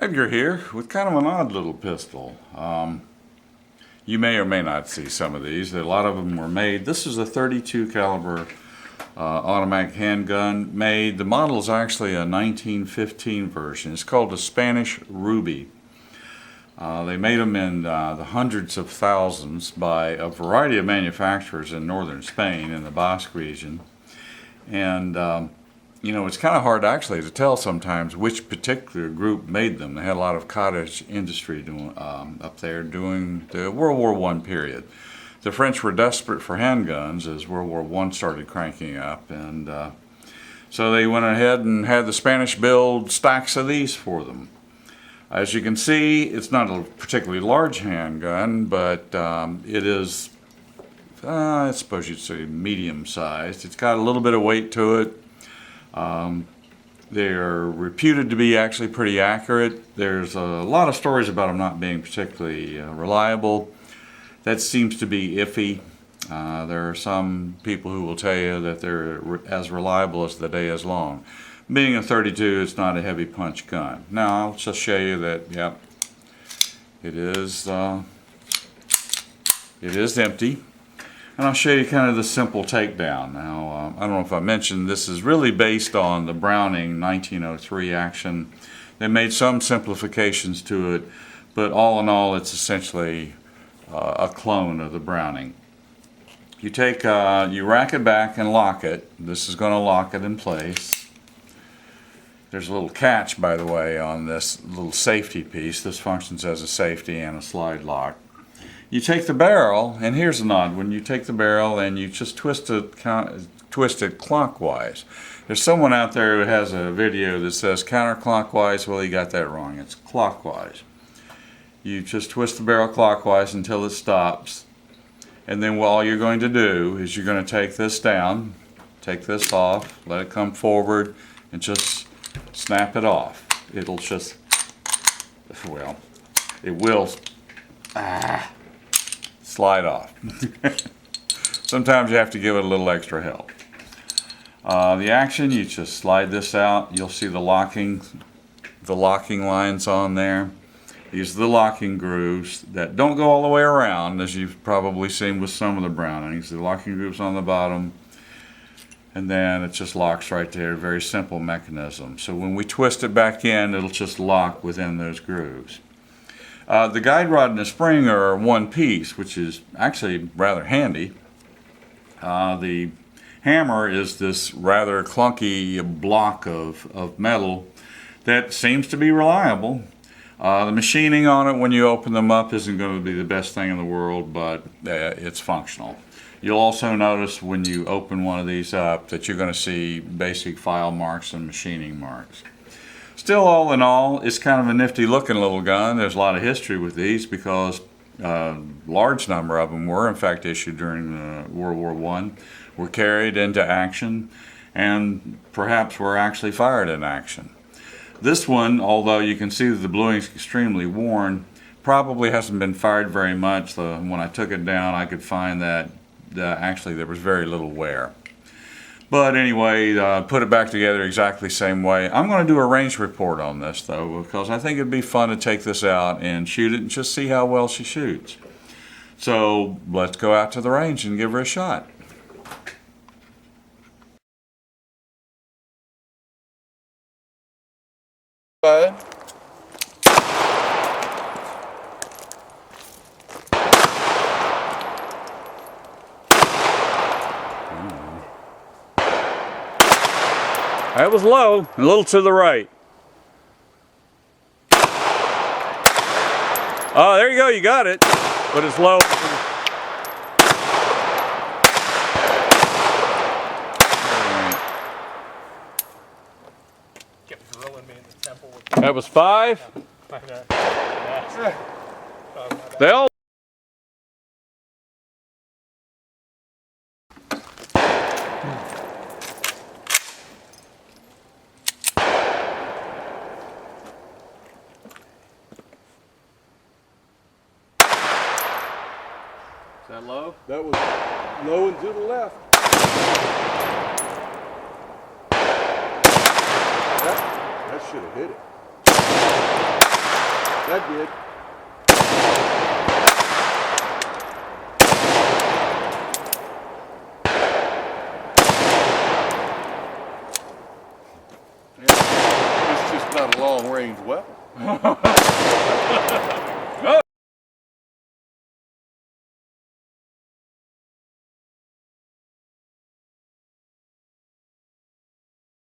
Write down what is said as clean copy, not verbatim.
Edgar here with kind of an odd little pistol. You may or may not see some of these. A lot of them were made. This is a 32 caliber automatic handgun made. The model is actually a 1915 version. It's called a Spanish Ruby. They made them in the hundreds of thousands by a variety of manufacturers in northern Spain in the Basque region. And you know, it's kind of hard actually to tell sometimes which particular group made them. They had a lot of cottage industry up there during the World War I period. The French were desperate for handguns as World War I started cranking up, and so they went ahead and had the Spanish build stacks of these for them. As you can see, it's not a particularly large handgun, but it is, I suppose you'd say, medium-sized. It's got a little bit of weight to it. They're reputed to be actually pretty accurate. There's a lot of stories about them not being particularly reliable. That seems to be iffy. There are some people who will tell you that they're as reliable as the day is long. Being a 32, it's not a heavy punch gun. Now, I'll just show you that, yep, it is empty. And I'll show you kind of the simple takedown. Now, I don't know if I mentioned, this is really based on the Browning 1903 action. They made some simplifications to it, but all in all, it's essentially a clone of the Browning. You take, you rack it back and lock it. This is going to lock it in place. There's a little catch, by the way, on this little safety piece. This functions as a safety and a slide lock. You take the barrel, and here's an odd one. You take the barrel and you just twist it clockwise. There's someone out there who has a video that says counterclockwise. Well, he got that wrong. It's clockwise. You just twist the barrel clockwise until it stops. And then all you're going to do is you're going to take this down, take this off, let it come forward, and just snap it off. It'll just, well, it will slide off. Sometimes you have to give it a little extra help. The action, you just slide this out. You'll see the locking lines on there. These are the locking grooves that don't go all the way around, as you've probably seen with some of the Brownings. The locking grooves on the bottom, and then it just locks right there. Very simple mechanism. So when we twist it back in, it'll just lock within those grooves. The guide rod and the spring are one piece, which is actually rather handy. The hammer is this rather clunky block of metal that seems to be reliable. The machining on it when you open them up isn't going to be the best thing in the world, but it's functional. You'll also notice when you open one of these up that you're going to see basic file marks and machining marks. Still, all in all, it's kind of a nifty looking little gun. There's a lot of history with these because a large number of them were in fact issued during World War I, were carried into action, and perhaps were actually fired in action. This one, although you can see that the bluing is extremely worn, probably hasn't been fired very much. When I took it down, I could find that actually there was very little wear. But anyway, put it back together exactly the same way. I'm going to do a range report on this, though, because I think it'd be fun to take this out and shoot it and just see how well she shoots. So let's go out to the range and give her a shot. Bud. That was low, a little to the right. Oh, there you go, you got it, but it's low. Kept drilling me in the temple with That was 5. They all. Is that low? That was low and to the left. That should have hit it. That did. Yeah, it's just not a long range weapon.